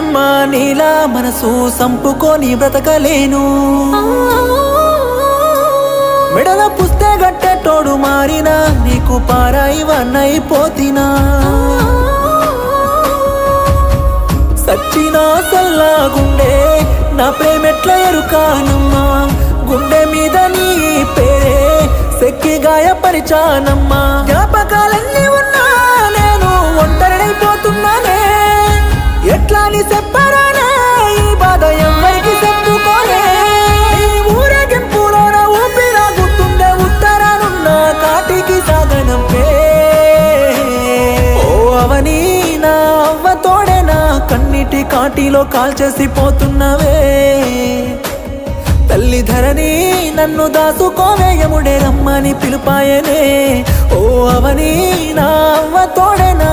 లేనమ్మా నీలా మనసు సంపుకొని బ్రతకలేను మెడల పుస్తే గట్టెటోడు మారినా నీకు పారాయివన్నైపోతినా సచ్చినా సల్లా గుండె నా ప్రేమెట్ల ఎరుకానమ్మా గుండె మీద నీ పేరే సెక్కి గాయపరిచానమ్మా జ్ఞాపకాలన్నీ ఉన్నా నేను ఒంటరినైపోతున్నానే ఎట్లా నీ చెప్పరానే ఈ బాధ ఎవరికి చెప్పుకోనే ఈ ఊరేగింపులోన ఊపిరా గుర్తుండే ఉత్తరానున్న కాటికి సాగనంపే ఓ అవని నా అవ్వ తోడే నా కన్నిటి కాటిలో కాల్చేసిపోతున్నవే తల్లి ధరణి నన్ను దాసుకోవే యముడే రమ్మని పిలుపాయనే ఓ అవని నా అవ్వ తోడే నా